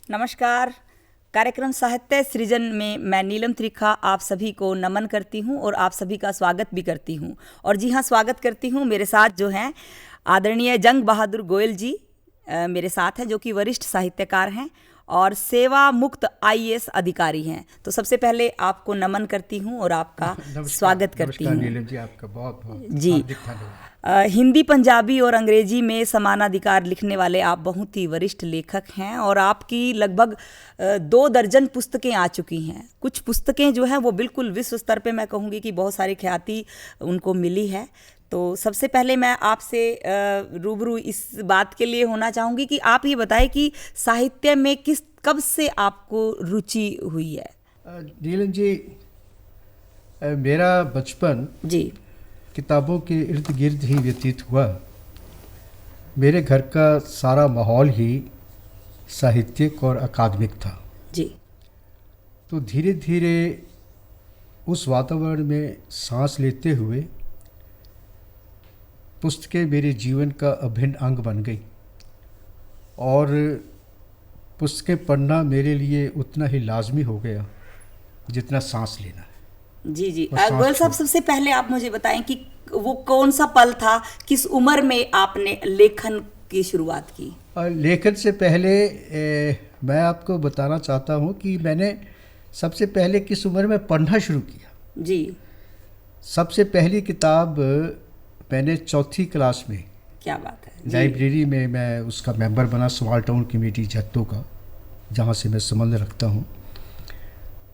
नमस्कार। कार्यक्रम साहित्य सृजन में मैं नीलम त्रिखा आप सभी को नमन करती हूं और आप सभी का स्वागत भी करती हूं। और जी हाँ, स्वागत करती हूं। मेरे साथ जो हैं आदरणीय जंग बहादुर गोयल जी मेरे साथ हैं, जो कि वरिष्ठ साहित्यकार हैं और सेवा मुक्त आईएएस अधिकारी हैं। तो सबसे पहले आपको नमन करती हूं और आपका स्वागत करती हूं। नीलम जी, आपका बहुत बहुत जी। हार्दिक धन्यवाद। हिंदी, पंजाबी और अंग्रेजी में समानाधिकार लिखने वाले आप बहुत ही वरिष्ठ लेखक हैं और आपकी लगभग 2 दर्जन पुस्तकें आ चुकी हैं। कुछ पुस्तकें जो हैं वो बिल्कुल विश्व स्तर पे मैं कहूँगी कि बहुत सारी ख्याति उनको मिली है। तो सबसे पहले मैं आपसे रूबरू इस बात के लिए होना चाहूँगी कि आप ये बताएं कि साहित्य में कब से आपको रुचि हुई है? नीलम जी, मेरा बचपन जी किताबों के इर्द गिर्द ही व्यतीत हुआ। मेरे घर का सारा माहौल ही साहित्यिक और अकादमिक था। जी। तो धीरे धीरे उस वातावरण में सांस लेते हुए पुस्तकें मेरे जीवन का अभिन्न अंग बन गई और पुस्तकें पढ़ना मेरे लिए उतना ही लाजमी हो गया जितना सांस लेना है। जी जी। गोयल साहब, सबसे पहले आप मुझे बताएं कि वो कौन सा पल था, किस उम्र में आपने लेखन की शुरुआत की? लेखन से पहले मैं आपको बताना चाहता हूँ कि मैंने सबसे पहले किस उम्र में पढ़ना शुरू किया। जी। सबसे पहली किताब मैंने 4th क्लास में, क्या बात है, लाइब्रेरी में मैं उसका मेंबर बना, स्मॉल टाउन कमेटी जत्तो का, जहाँ से मैं संबंध रखता हूँ।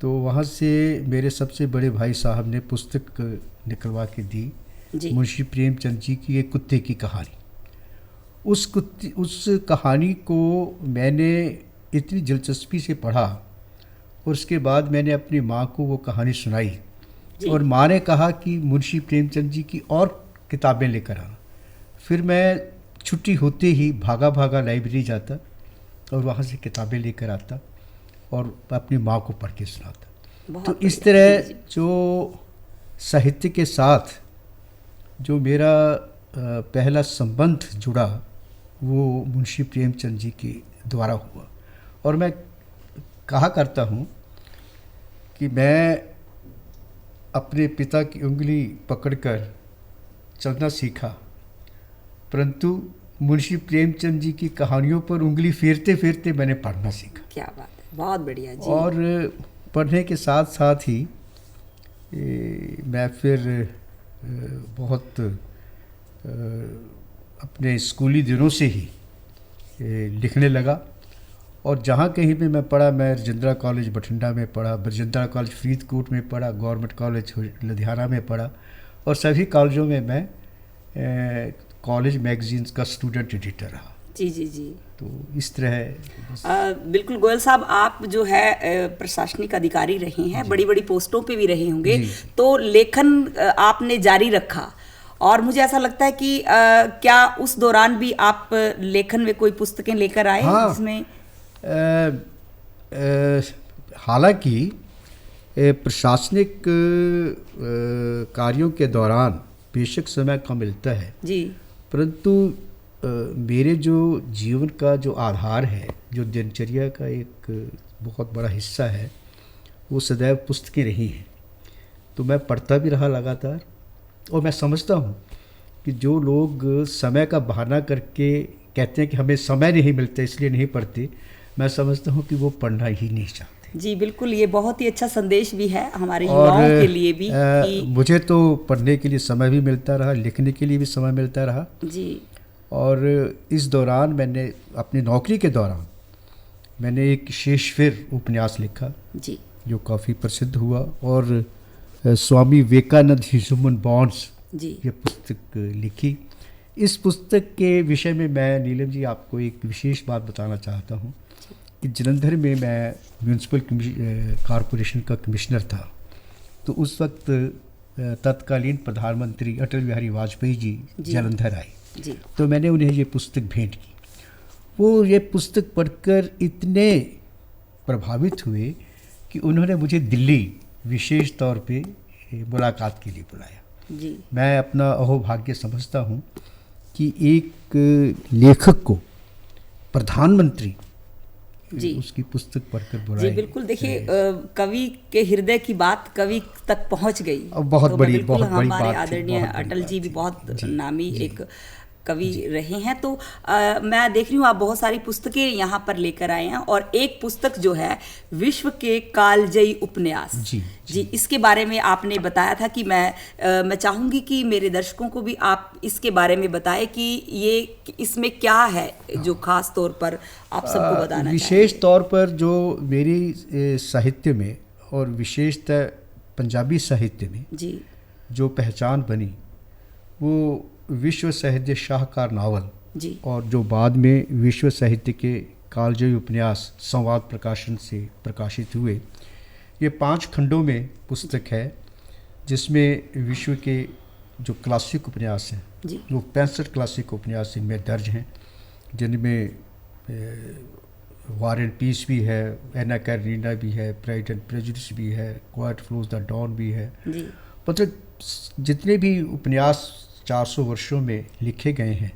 तो वहाँ से मेरे सबसे बड़े भाई साहब ने पुस्तक निकलवा के दी, मुंशी प्रेमचंद जी की एक कुत्ते की कहानी। उस कहानी को मैंने इतनी दिलचस्पी से पढ़ा और उसके बाद मैंने अपनी माँ को वो कहानी सुनाई और माँ ने कहा कि मुंशी प्रेमचंद जी की और किताबें लेकर आना। फिर मैं छुट्टी होते ही भागा भागा लाइब्रेरी जाता और वहाँ से किताबें लेकर आता और अपनी माँ को पढ़ के सुनाता। तो इस तरह जो साहित्य के साथ जो मेरा पहला संबंध जुड़ा वो मुंशी प्रेमचंद जी के द्वारा हुआ। और मैं कहा करता हूँ कि मैं अपने पिता की उंगली पकड़कर चलना सीखा, परंतु मुंशी प्रेमचंद जी की कहानियों पर उंगली फेरते फेरते मैंने पढ़ना सीखा। क्या बात है, बहुत बढ़िया जी। और पढ़ने के साथ साथ ही मैं फिर बहुत अपने स्कूली दिनों से ही लिखने लगा और जहाँ कहीं भी मैं पढ़ा, मैं राजेंद्रा कॉलेज बठिंडा में पढ़ा, राजेंद्रा कॉलेज फरीदकोट में पढ़ा, गवर्नमेंट कॉलेज लुधियाना में पढ़ा और सभी कॉलेजों में मैं कॉलेज मैगजीन्स का स्टूडेंट एडिटर रहा। जी जी जी। तो इस तरह बिल्कुल गोयल साहब, आप जो है प्रशासनिक अधिकारी रहे हैं, बड़ी बड़ी पोस्टों पे भी रहे होंगे, तो लेखन आपने जारी रखा और मुझे ऐसा लगता है कि क्या उस दौरान भी आप लेखन में कोई पुस्तकें लेकर आए? हाँ, जिसमें हालांकि प्रशासनिक कार्यों के दौरान बेशक समय कम मिलता है जी, परंतु मेरे जो जीवन का जो आधार है, जो दिनचर्या का एक बहुत बड़ा हिस्सा है, वो सदैव पुस्तकें रही हैं। तो मैं पढ़ता भी रहा लगातार और मैं समझता हूँ कि जो लोग समय का बहाना करके कहते हैं कि हमें समय नहीं मिलता इसलिए नहीं पढ़ते, मैं समझता हूँ कि वो पढ़ना ही नहीं चाहते। जी बिल्कुल, ये बहुत ही अच्छा संदेश भी है हमारे युवाओं के लिए भी कि मुझे तो पढ़ने के लिए समय भी मिलता रहा, लिखने के लिए भी समय मिलता रहा जी। और इस दौरान मैंने अपनी नौकरी के दौरान मैंने एक शेषफिर उपन्यास लिखा जी, जो काफ़ी प्रसिद्ध हुआ और स्वामी विवेकानंद ह्यूमन बॉन्ड्स ये पुस्तक लिखी। इस पुस्तक के विषय में मैं नीलम जी आपको एक विशेष बात बताना चाहता हूँ कि जलंधर में मैं म्यूनसिपल कॉरपोरेशन का कमिश्नर था। तो उस वक्त तत्कालीन प्रधानमंत्री अटल बिहारी वाजपेयी जी जलंधर आए जी। तो मैंने उन्हें ये पुस्तक भेंट की। वो ये पुस्तक पढ़कर इतने प्रभावित हुए कि उन्होंने मुझे दिल्ली विशेष तौर पे मुलाकात के लिए बुलाया जी। मैं अपना अहोभाग्य समझता हूँ कि एक लेखक को प्रधानमंत्री जी उसकी पुस्तक पढ़कर जी बुराई। बिल्कुल। देखिए कवि के हृदय की बात कवि तक पहुंच गई। बहुत तो बड़ी बिल्कुल बहुत बड़ी हमारे बात थी, आदरणीय बहुत बड़ी अटल बात जी भी थी। बहुत जी नामी जी एक कवि जी रहे हैं। तो मैं देख रही हूँ आप बहुत सारी पुस्तकें यहाँ पर लेकर आए हैं, और एक पुस्तक जो है विश्व के कालजयी उपन्यास जी जी, इसके बारे में आपने बताया था कि मैं चाहूँगी कि मेरे दर्शकों को भी आप इसके बारे में बताएं कि ये इसमें क्या है जो खास तौर पर आप सबको बताना विशेष चाहेंगे। तौर पर जो मेरी साहित्य में और विशेषतः पंजाबी साहित्य में जी जो पहचान बनी वो विश्व साहित्य शाहकार नावल जी और जो बाद में विश्व साहित्य के कालजयी उपन्यास संवाद प्रकाशन से प्रकाशित हुए, ये 5 खंडों में पुस्तक है, जिसमें विश्व के जो क्लासिक उपन्यास हैं, जी वो 65 क्लासिक उपन्यास इनमें दर्ज हैं, जिनमें वार एंड पीस भी है, एना कैरेनिना भी है, प्राइड एंड प्रेजुडिस भी है, क्वाइट फ्लोज द डॉन भी है। जी मतलब जितने भी उपन्यास 400 वर्षों में लिखे गए हैं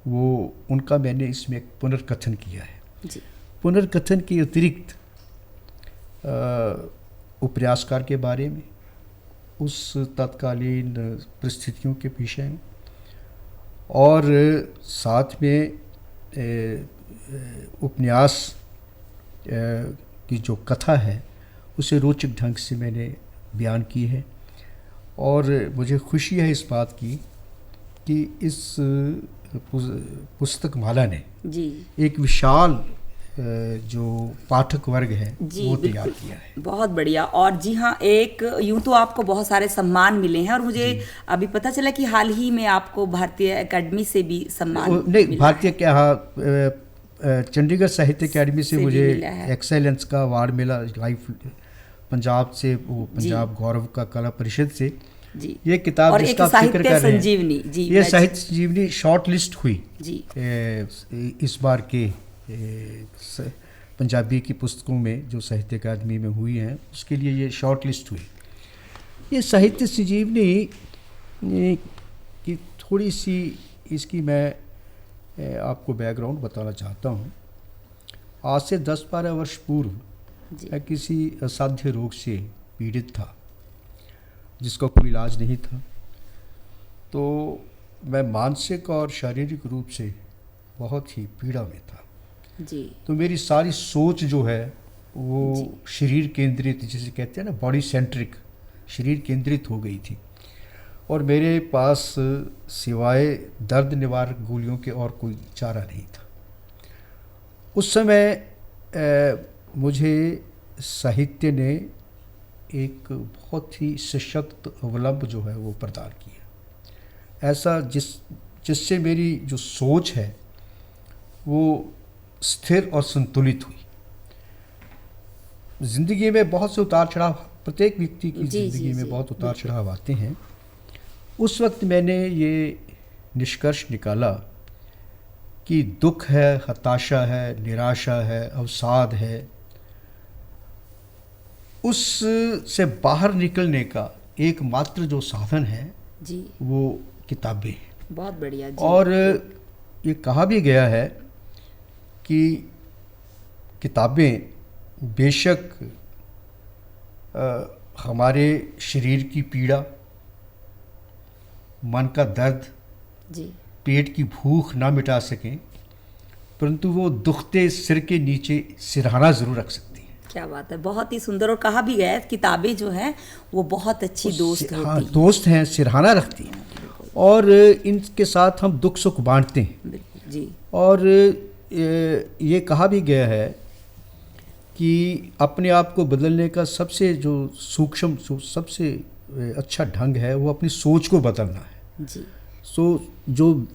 वो उनका मैंने इसमें एक पुनर्कथन किया है। जी पुनर्कथन के अतिरिक्त उपन्यासकार के बारे में, उस तत्कालीन परिस्थितियों के विषय में, और साथ में उपन्यास की जो कथा है उसे रोचक ढंग से मैंने बयान की है। और मुझे खुशी है इस बात की कि इस पुस्तक माला ने जी एक विशाल जो पाठक वर्ग है जी वो तैयार बिल्कुल, किया है। बहुत बढ़िया। और जी हाँ, एक यूं तो आपको बहुत सारे सम्मान मिले हैं, और मुझे अभी पता चला कि हाल ही में आपको भारतीय एकेडमी से भी सम्मान नहीं, मिला भारतीय है। क्या, हाँ, चंडीगढ़ साहित्य अकेडमी से भी मुझे मिला है। एक्सेलेंस का अवार्ड मिला, लाइफ पंजाब से, वो पंजाब गौरव का कला परिषद से। जी ये किताब और एक जिसका आप जिक्र साहित्य कर रहे हैं, संजीवनी जी, ये साहित्य संजीवनी शॉर्ट लिस्ट हुई जी इस बार के पंजाबी की पुस्तकों में जो साहित्य अकादमी में हुई हैं, उसके लिए ये शॉर्ट लिस्ट हुई। ये साहित्य संजीवनी की थोड़ी सी इसकी मैं आपको बैकग्राउंड बताना चाहता हूँ। आज से 10-12 वर्ष पूर्व जी मैं किसी असाध्य रोग से पीड़ित था जिसका कोई इलाज नहीं था। तो मैं मानसिक और शारीरिक रूप से बहुत ही पीड़ा में था। जी तो मेरी सारी सोच जो है वो शरीर केंद्रित, जिसे कहते हैं ना बॉडी सेंट्रिक, शरीर केंद्रित हो गई थी, और मेरे पास सिवाय दर्द निवारक गोलियों के और कोई चारा नहीं था। उस समय मुझे साहित्य ने एक बहुत ही सशक्त अवलंब जो है वो प्रदान किया, ऐसा जिससे मेरी जो सोच है वो स्थिर और संतुलित हुई। ज़िंदगी में बहुत से उतार चढ़ाव, प्रत्येक व्यक्ति की ज़िंदगी में बहुत उतार चढ़ाव आते हैं। उस वक्त मैंने ये निष्कर्ष निकाला कि दुख है, हताशा है, निराशा है, अवसाद है, उस से बाहर निकलने का एकमात्र जो साधन है जी वो किताबें हैं। बहुत बढ़िया जी। और ये कहा भी गया है कि किताबें बेशक हमारे शरीर की पीड़ा, मन का दर्द, जी पेट की भूख ना मिटा सकें, परंतु वो दुखते सिर के नीचे सिरहाना ज़रूर रख सकती हैं। क्या बात है, बहुत ही सुंदर। और कहा भी गया है किताबें जो हैं वो बहुत अच्छी दोस्त होती हाँ, हैं। दोस्त हैं, सिरहाना रखती हैं, और इनके साथ हम दुख सुख बांटते हैं। बिल्कुल जी। और ये कहा भी गया है कि अपने आप को बदलने का सबसे जो सूक्ष्म, सबसे अच्छा ढंग है वो अपनी सोच को बदलना है। जी जो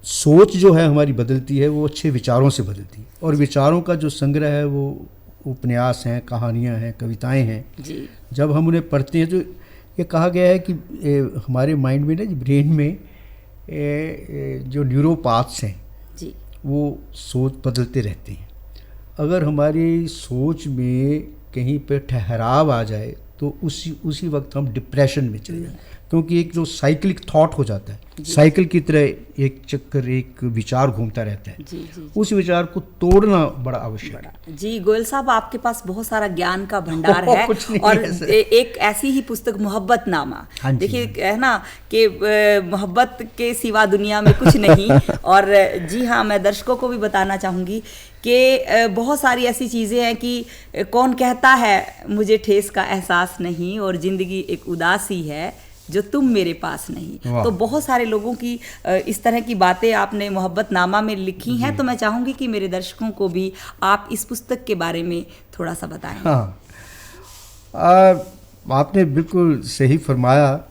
सोच जो है हमारी बदलती है वो अच्छे विचारों से बदलती है, और विचारों का जो संग्रह है वो उपन्यास हैं, कहानियाँ हैं, कविताएं हैं। जी जब हम उन्हें पढ़ते हैं तो ये कहा गया है कि हमारे माइंड में ना, ब्रेन में जो न्यूरोपाथ्स हैं जी वो सोच बदलते रहते हैं। अगर हमारी सोच में कहीं पे ठहराव आ जाए तो तो उसी वक्त हम डिप्रेशन में चले जाते, क्योंकि एक जो साइक्लिक थॉट हो जाता है, साइकिल की तरह एक चक्कर, एक विचार घूमता रहता है। जी, जी, उस विचार को तोड़ना बड़ा आवश्यक है। जी गोयल साहब, आपके पास बहुत सारा ज्ञान का भंडार है कुछ नहीं और ऐसे। एक ऐसी ही पुस्तक मोहब्बतनामा, हाँ जी, देखिए है ना कि मोहब्बत के सिवा दुनिया में कुछ नहीं। और जी हाँ, मैं दर्शकों को भी बताना चाहूँगी कि बहुत सारी ऐसी चीज़ें हैं कि कौन कहता है मुझे ठेस का एहसास नहीं, और ज़िंदगी एक उदासी है जो तुम मेरे पास नहीं। तो बहुत सारे लोगों की इस तरह की बातें आपने मोहब्बतनामा में लिखी हैं। तो मैं चाहूँगी कि मेरे दर्शकों को भी आप इस पुस्तक के बारे में थोड़ा सा बताएं। हाँ, आपने बिल्कुल सही फरमाया।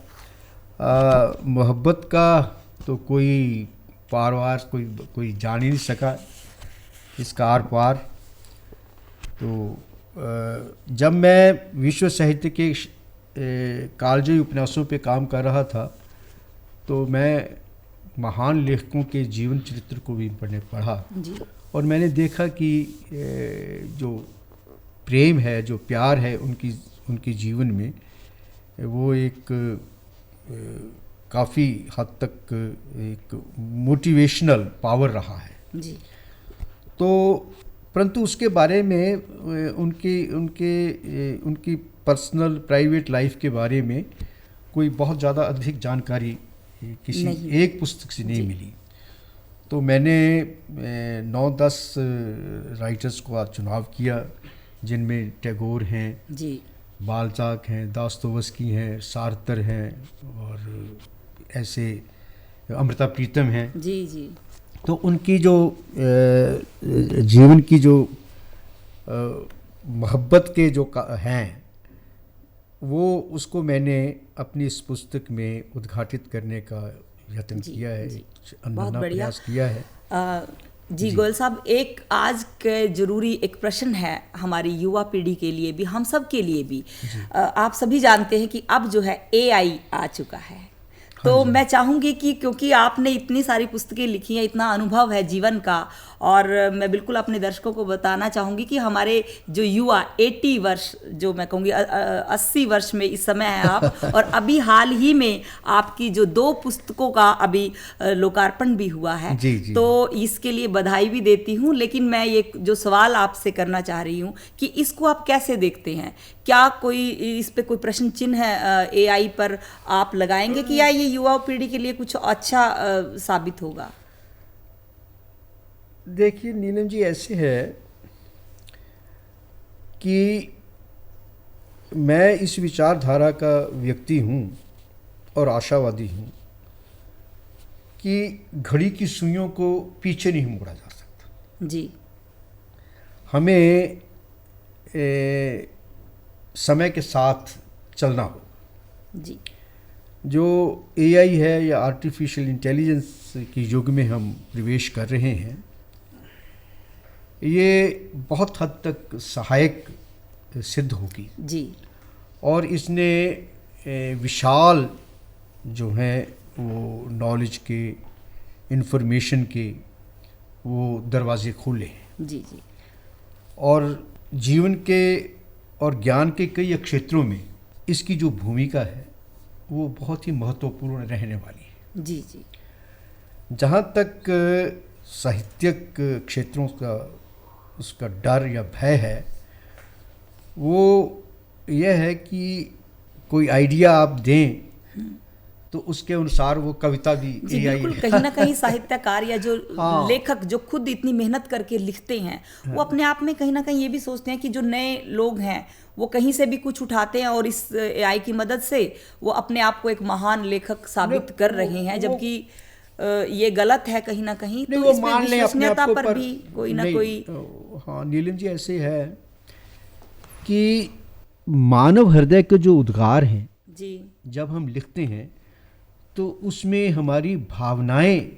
मोहब्बत का तो कोई पार कोई जान ही नहीं सका, इसका आर पार। तो जब मैं विश्व साहित्य के कालजयी उपन्यासों पे काम कर रहा था, तो मैं महान लेखकों के जीवन चरित्र को भी पढ़ा जी। और मैंने देखा कि जो प्रेम है, जो प्यार है उनके जीवन में, वो एक काफ़ी हद तक एक मोटिवेशनल पावर रहा है। जी। तो परंतु उसके बारे में उनकी पर्सनल प्राइवेट लाइफ के बारे में कोई बहुत ज़्यादा अधिक जानकारी किसी एक पुस्तक से नहीं मिली। तो मैंने 9-10 राइटर्स का चुनाव किया, जिनमें टैगोर हैं जी, बाल्जाक हैं, दास्तोवस्की हैं, सार्तर हैं और ऐसे अमृता प्रीतम हैं। जी जी। तो उनकी जो जीवन की जो मोहब्बत के जो हैं, वो उसको मैंने अपनी इस पुस्तक में उद्घाटित करने का यत्न किया है, अनबना प्रयास किया है। जी गोयल साहब, एक आज के जरूरी एक प्रश्न है हमारी युवा पीढ़ी के लिए भी, हम सब के लिए भी। आप सभी जानते हैं कि अब जो है AI आ चुका है। तो मैं चाहूँगी कि क्योंकि आपने इतनी सारी पुस्तकें लिखी हैं, इतना अनुभव है जीवन का, और मैं बिल्कुल अपने दर्शकों को बताना चाहूँगी कि हमारे जो युवा 80 वर्ष, जो मैं कहूँगी 80 वर्ष में इस समय है आप, और अभी हाल ही में आपकी जो 2 पुस्तकों का अभी लोकार्पण भी हुआ है। जी, जी। तो इसके लिए बधाई भी देती हूँ। लेकिन मैं ये जो सवाल आपसे करना चाह रही हूँ कि इसको आप कैसे देखते हैं? क्या कोई इस पे कोई प्रश्न चिन्ह है AI पर आप लगाएंगे कि या ये युवा पीढ़ी के लिए कुछ अच्छा साबित होगा? देखिए नीलम जी, ऐसे है कि मैं इस विचारधारा का व्यक्ति हूँ और आशावादी हूँ कि घड़ी की सुइयों को पीछे नहीं मोड़ा जा सकता। जी। हमें समय के साथ चलना होगा। जी। जो AI है या आर्टिफिशियल इंटेलिजेंस के युग में हम प्रवेश कर रहे हैं, ये बहुत हद तक सहायक सिद्ध होगी। जी। और इसने विशाल जो है वो नॉलेज के, इन्फॉर्मेशन के वो दरवाजे खोले हैं। जी जी। और जीवन के और ज्ञान के कई क्षेत्रों में इसकी जो भूमिका है वो बहुत ही महत्वपूर्ण रहने वाली है। जी जी। जहाँ तक साहित्यिक क्षेत्रों का उसका डर या भय है, वो यह है कि कोई आइडिया आप दें तो उसके अनुसार वो कविता भी जी बिल्कुल, कहीं ना कहीं साहित्यकार या जो लेखक जो खुद इतनी मेहनत करके लिखते हैं, वो अपने आप में कहीं ना कहीं ये भी सोचते हैं कि जो नए लोग हैं वो कहीं से भी कुछ उठाते हैं और इस AI की मदद से वो अपने आप को एक महान लेखक साबित कर रहे हैं, जबकि ये गलत है कहीं ना कहीं। तो इस पे विश्वसनीयता पर भी कोई ना कोई। हाँ नीलम जी, ऐसे है कि मानव हृदय के जो उद्गार हैं जी, जब हम लिखते हैं तो उसमें हमारी भावनाएं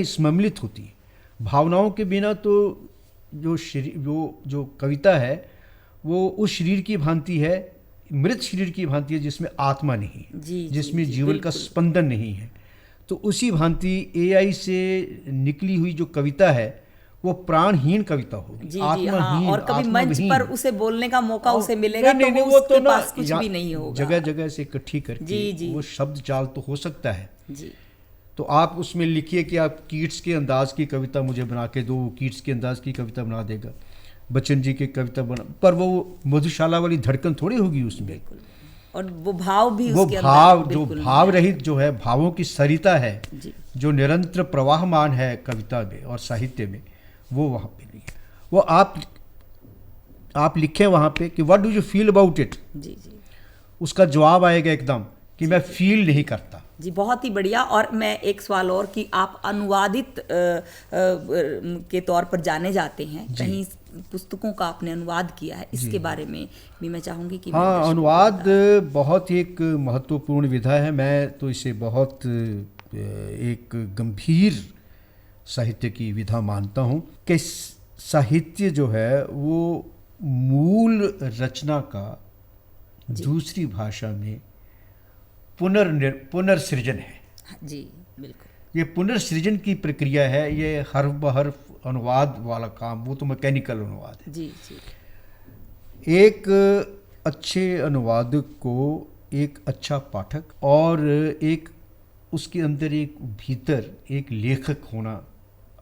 सम्मिलित होती हैं। भावनाओं के बिना तो जो कविता है वो उस शरीर की भांति है, मृत शरीर की भांति है, जिसमें आत्मा नहीं है, जिसमें जीवन का स्पंदन नहीं है। तो उसी भांति AI से निकली हुई जो कविता है वो प्राणहीन कविता होगी, जी जी हाँ, आत्माहीन, और कभी मंच आत्मविहीन। पर उसे बोलने का मौका उसे मिलेगा नहीं, तो नहीं, वो वो उसके तो ना पास कुछ भी नहीं होगा। जगह जगह से इकट्ठी करके जी, जी। वो शब्द जाल तो हो सकता है। जी तो आप उसमें लिखिए कि आप कीट्स के अंदाज की कविता मुझे बना के दो, कीट्स के अंदाज की कविता बना देगा, बच्चन जी की कविता बना, पर वो मधुशाला वाली धड़कन थोड़ी होगी उसमें। बिल्कुल, और वो भाव भी वो उसके भाव अंदर जो बिल्कुल भाव नहीं रहित जो है, भावों की सरिता है, जी जो निरंतर प्रवाहमान है कविता में और साहित्य में, वो वहाँ पे नहीं है। वो आप लिखें वहाँ पे कि what do you feel about it, जी जी उसका जवाब आएगा एकदम कि मैं फील नहीं करता। जी, बहुत ही बढ़िया। और मैं एक सवाल और कि आप अनुवादित के तौर पर जाने जाते हैं, कहीं पुस्तकों का आपने अनुवाद किया है, इसके बारे में भी मैं चाहूँगी कि मेरे हाँ, दर्शकों को अनुवाद बताएं। बहुत ही एक महत्वपूर्ण विधा है। मैं तो इसे बहुत एक गंभीर साहित्य की विधा मानता हूँ कि साहित्य जो है वो मूल रचना का दूसरी भाषा में पुनर्सृजन है। जी बिल्कुल। ये पुनर्सृजन की प्रक्रिया है, ये हर्फ बहर्फ अनुवाद वाला काम, वो तो मैकेनिकल अनुवाद है। जी जी एक अच्छे अनुवादक को एक अच्छा पाठक और एक उसके अंदर एक भीतर एक लेखक होना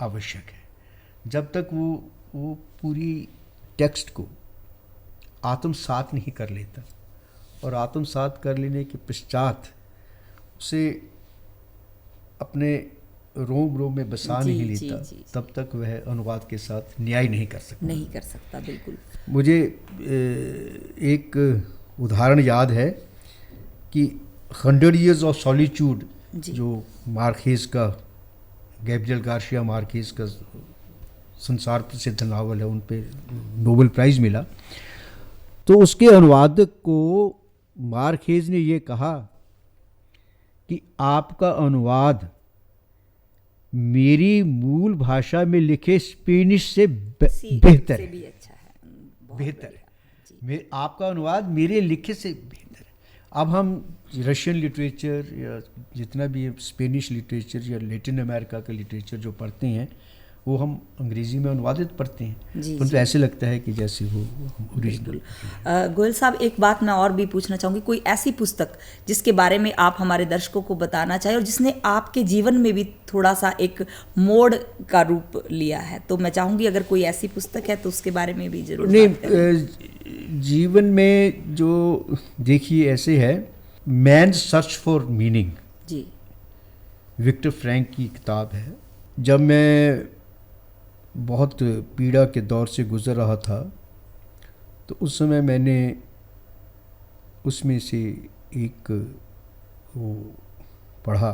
आवश्यक है। जब तक वो पूरी टेक्स्ट को आत्मसात नहीं कर लेता, और आत्मसात कर लेने के पश्चात उसे अपने रोम रोम में बसा जी, नहीं जी, लेता, जी। तब तक वह अनुवाद के साथ न्याय नहीं कर सकता। नहीं कर सकता, बिल्कुल। मुझे एक उदाहरण याद है कि 100 Years of Solitude, जो मार्केस का, गैब्रियल गार्सिया मार्केस का संसार प्रसिद्ध नावल है, उन पे नोबेल प्राइज़ मिला। तो उसके अनुवादक को मार्केस ने ये कहा कि आपका अनुवाद मेरी मूल भाषा में लिखे स्पेनिश से बेहतर से है, भी अच्छा है, बहुत बेहतर बढ़िया। है। आपका अनुवाद मेरे लिखे से बेहतर है। अब हम रशियन लिटरेचर या जितना भी स्पेनिश लिटरेचर या लैटिन अमेरिका का लिटरेचर जो पढ़ते हैं, वो हम अंग्रेज़ी में अनुवादित पढ़ते हैं, जी, तो ऐसे लगता है कि जैसे वो ओरिजिनल। गोयल साहब, एक बात मैं और भी पूछना चाहूँगी, कोई ऐसी पुस्तक जिसके बारे में आप हमारे दर्शकों को बताना चाहें और जिसने आपके जीवन में भी थोड़ा सा एक मोड़ का रूप लिया है, तो मैं चाहूँगी अगर कोई ऐसी पुस्तक है तो उसके बारे में भी जरूर बात करें। जीवन में जो देखिए ऐसे है, मैन सर्च फॉर मीनिंग, जी विक्टर फ्रैंक की किताब है। जब मैं बहुत पीड़ा के दौर से गुज़र रहा था, तो उस समय मैंने उसमें से एक वो पढ़ा,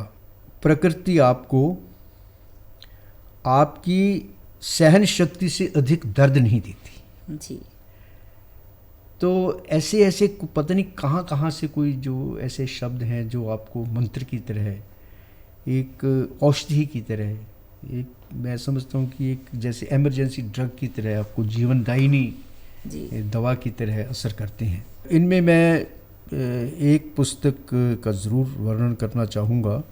प्रकृति आपको आपकी सहन शक्ति से अधिक दर्द नहीं देती। जी तो ऐसे ऐसे पता नहीं कहाँ कहाँ से कोई जो ऐसे शब्द हैं जो आपको मंत्र की तरह है, एक औषधि की तरह है, एक मैं समझता हूँ कि एक जैसे इमरजेंसी ड्रग की तरह आपको जीवनदायिनी दवा की तरह असर करते हैं। इनमें मैं एक पुस्तक का ज़रूर वर्णन करना चाहूँगा,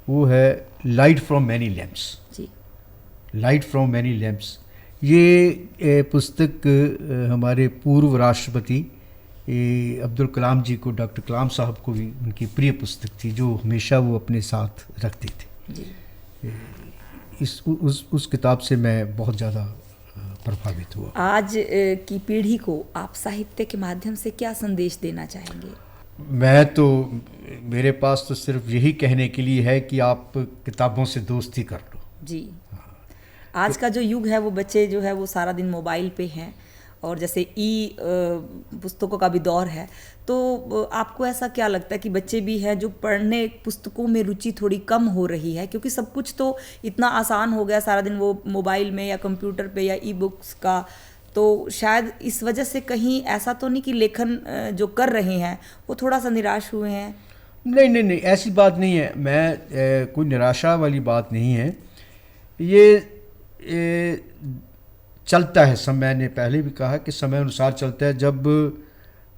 वो है लाइट फ्रॉम मैनी लैम्प्स। जी लाइट फ्रॉम मैनी लैम्प्स, ये पुस्तक हमारे पूर्व राष्ट्रपति अब्दुल कलाम जी को, डॉक्टर कलाम साहब को भी उनकी प्रिय पुस्तक थी, जो हमेशा वो अपने साथ रखते थे। जी उस किताब से मैं बहुत ज़्यादा प्रभावित हुआ। आज की पीढ़ी को आप साहित्य के माध्यम से क्या संदेश देना चाहेंगे? मैं तो, मेरे पास तो सिर्फ यही कहने के लिए है कि आप किताबों से दोस्ती कर लो। जी, आज का जो युग है वो बच्चे जो है वो सारा दिन मोबाइल पे हैं, और जैसे पुस्तकों का भी दौर है, तो आपको ऐसा क्या लगता है कि बच्चे भी हैं जो पढ़ने पुस्तकों में रुचि थोड़ी कम हो रही है, क्योंकि सब कुछ तो इतना आसान हो गया, सारा दिन वो मोबाइल में या कंप्यूटर पे या ई बुक्स का, तो शायद इस वजह से कहीं ऐसा तो नहीं कि लेखन जो कर रहे हैं वो थोड़ा सा निराश हुए हैं? नहीं नहीं नहीं, ऐसी बात नहीं है। मैं कोई निराशा वाली बात नहीं है। ये चलता है समय, मैंने पहले भी कहा कि समय अनुसार चलता है। जब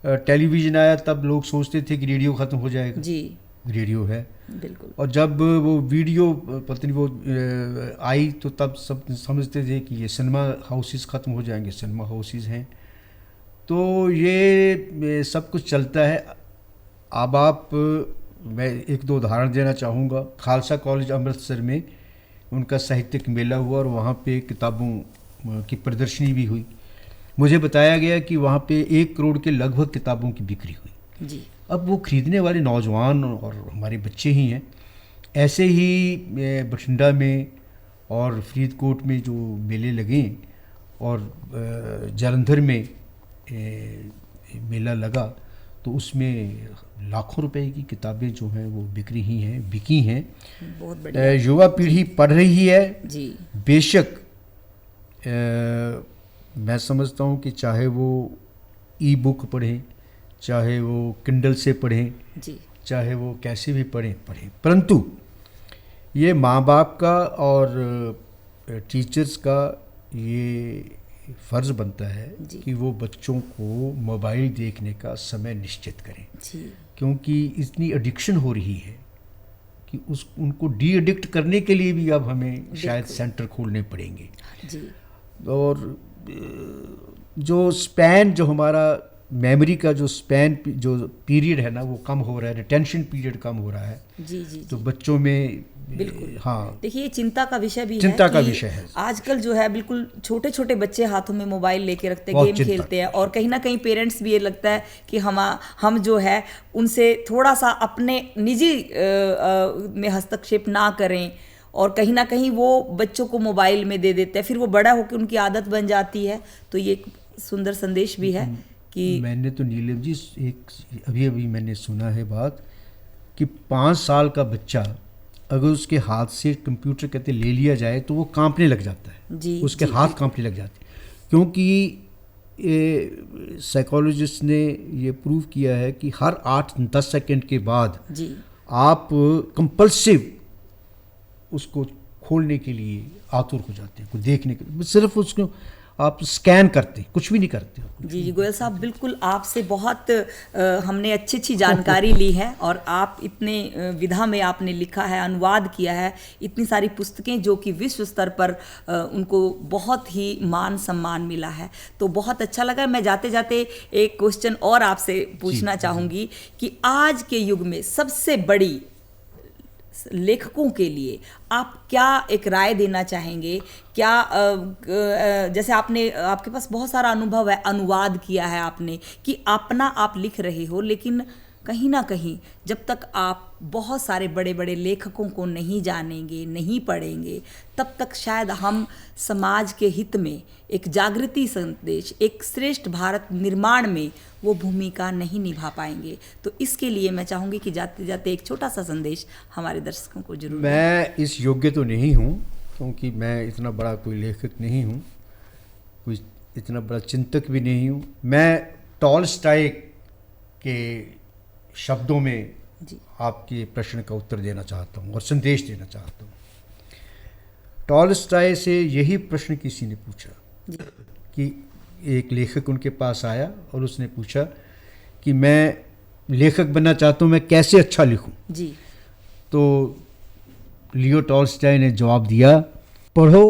टेलीविज़न आया तब लोग सोचते थे कि रेडियो ख़त्म हो जाएगा। जी रेडियो है। बिल्कुल। और जब वो वीडियो पता नहीं वो आई तो तब सब समझते थे कि ये सिनेमा हाउसेस ख़त्म हो जाएंगे, सिनेमा हाउसेस हैं। तो ये सब कुछ चलता है। अब आप मैं एक दो उदाहरण देना चाहूँगा। खालसा कॉलेज अमृतसर में उनका साहित्यिक मेला हुआ और वहाँ पे किताबों की प्रदर्शनी भी हुई। मुझे बताया गया कि वहाँ पे 1 करोड़ के लगभग किताबों की बिक्री हुई जी। अब वो खरीदने वाले नौजवान और हमारे बच्चे ही हैं। ऐसे ही बठिंडा में और फरीदकोट में जो मेले लगे और जालंधर में मेला लगा तो उसमें लाखों रुपए की किताबें जो हैं वो बिकी हैं। बहुत बढ़िया। युवा पीढ़ी पढ़ रही है जी। बेशक मैं समझता हूँ कि चाहे वो ई बुक पढ़ें, चाहे वो किंडल से पढ़ें जी, चाहे वो कैसे भी पढ़ें, परंतु ये माँ बाप का और टीचर्स का ये फ़र्ज़ बनता है कि वो बच्चों को मोबाइल देखने का समय निश्चित करें जी। क्योंकि इतनी एडिक्शन हो रही है कि उनको डी एडिक्ट करने के लिए भी अब हमें शायद सेंटर खोलने पड़ेंगे जी। और जो स्पैन जो हमारा मेमोरी का जो स्पैन जो पीरियड है ना वो कम हो रहा है, रिटेंशन पीरियड कम हो रहा है। जी जी। तो बच्चों में बिल्कुल। हाँ, देखिए ये चिंता का विषय भी चिंता है का कि विषय है। आजकल जो है बिल्कुल छोटे छोटे बच्चे हाथों में मोबाइल लेके रखते हैं, बहुत गेम चिंता। खेलते हैं और कहीं ना कहीं पेरेंट्स भी ये लगता है कि हम जो है उनसे थोड़ा सा अपने निजी में हस्तक्षेप ना करें और कहीं ना कहीं वो बच्चों को मोबाइल में दे देते हैं, फिर वो बड़ा होकर उनकी आदत बन जाती है। तो ये एक सुंदर संदेश भी है कि मैंने तो नीलम जी एक अभी मैंने सुना है बात कि 5 साल का बच्चा अगर उसके हाथ से कंप्यूटर कहते ले लिया जाए तो वो कांपने लग जाता है। जी, उसके जी, हाथ कांपने लग जाते हैं क्योंकि साइकोलॉजिस्ट ने ये प्रूव किया है कि हर 8-10 सेकंड के बाद जी आप कंपल्सिव उसको खोलने के लिए आतुर हो जाते हैं, कुछ देखने के लिए। सिर्फ उसको आप स्कैन करते, कुछ भी नहीं करते। जी जी गोयल साहब, बिल्कुल आपसे बहुत हमने अच्छी जानकारी ली है और आप इतने विधा में आपने लिखा है, अनुवाद किया है, इतनी सारी पुस्तकें जो कि विश्व स्तर पर उनको बहुत ही मान सम्मान मिला है। तो बहुत अच्छा लगा। मैं जाते जाते एक क्वेश्चन और आपसे पूछना चाहूँगी कि आज के युग में सबसे बड़ी लेखकों के लिए आप क्या एक राय देना चाहेंगे? क्या जैसे आपके पास बहुत सारा अनुभव है, अनुवाद किया है आपने, कि अपना आप लिख रहे हो, लेकिन कहीं ना कहीं जब तक आप बहुत सारे बड़े बड़े लेखकों को नहीं जानेंगे, नहीं पढ़ेंगे, तब तक शायद हम समाज के हित में एक जागृति संदेश, एक श्रेष्ठ भारत निर्माण में वो भूमिका नहीं निभा पाएंगे। तो इसके लिए मैं चाहूँगी कि जाते जाते एक छोटा सा संदेश हमारे दर्शकों को जरूर। मैं इस योग्य तो नहीं हूँ क्योंकि मैं इतना बड़ा कोई लेखक नहीं हूँ, कोई इतना बड़ा चिंतक भी नहीं हूँ। मैं टॉलस्टॉय के शब्दों में जी। आपके प्रश्न का उत्तर देना चाहता हूँ और संदेश देना चाहता हूँ। टॉलस्टॉय से यही प्रश्न किसी ने पूछा जी। कि एक लेखक उनके पास आया और उसने पूछा कि मैं लेखक बनना चाहता हूँ, मैं कैसे अच्छा लिखूँ? जी। तो लियो टॉलस्टॉय ने जवाब दिया, पढ़ो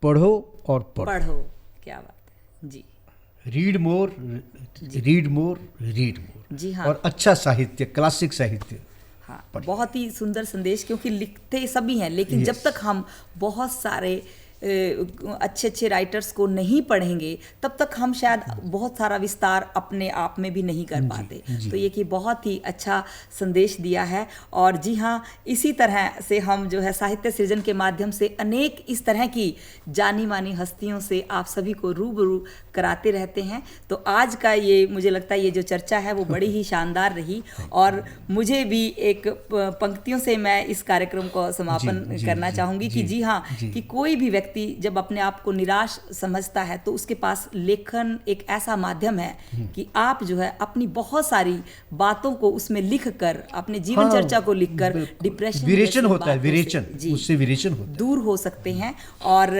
पढ़ो और पढ़ो। क्या बात है जी। Read more read more read more. जी हाँ। और अच्छा साहित्य, क्लासिक साहित्य। हाँ, बहुत ही सुंदर संदेश, क्योंकि लिखते सभी हैं लेकिन जब तक हम बहुत सारे अच्छे राइटर्स को नहीं पढ़ेंगे तब तक हम शायद बहुत सारा विस्तार अपने आप में भी नहीं कर पाते। तो ये कि बहुत ही अच्छा संदेश दिया है। और जी हाँ, इसी तरह से हम जो है साहित्य सृजन के माध्यम से अनेक इस तरह की जानी मानी हस्तियों से आप सभी को रूबरू कराते रहते हैं। तो आज का ये मुझे लगता है ये जो चर्चा है वो बड़ी ही शानदार रही और मुझे भी एक पंक्तियों से मैं इस कार्यक्रम को समापन करना चाहूँगी कि जी हाँ, कि कोई भी व्यक्ति जब अपने आप को निराश समझता है तो उसके पास लेखन एक ऐसा माध्यम है कि आप जो है अपनी बहुत सारी बातों को उसमें लिख कर, अपने जीवन चर्चा को लिख कर डिप्रेशन विरेचन होता है, विरेचन, उससे विरेचन होता है, दूर हो सकते हैं। और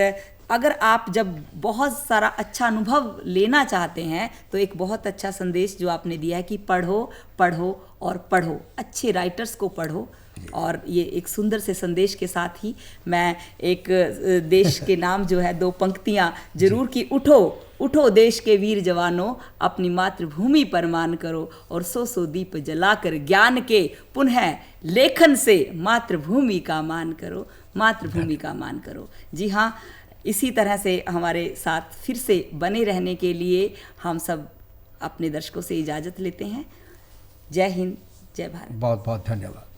अगर आप जब बहुत सारा अच्छा अनुभव लेना चाहते हैं तो एक बहुत अच्छा संदेश जो आपने दिया है कि पढ़ो पढ़ो और पढ़ो, अच्छे राइटर्स को पढ़ो। और ये एक सुंदर से संदेश के साथ ही मैं एक देश के नाम जो है 2 पंक्तियां जरूर कि उठो उठो देश के वीर जवानों, अपनी मातृभूमि पर मान करो और सौ दीप जलाकर ज्ञान के पुनः लेखन से मातृभूमि का मान करो, मातृभूमि का मान करो। जी हाँ, इसी तरह से हमारे साथ फिर से बने रहने के लिए हम सब अपने दर्शकों से इजाज़त लेते हैं। जय हिंद, जय भारत। बहुत बहुत धन्यवाद।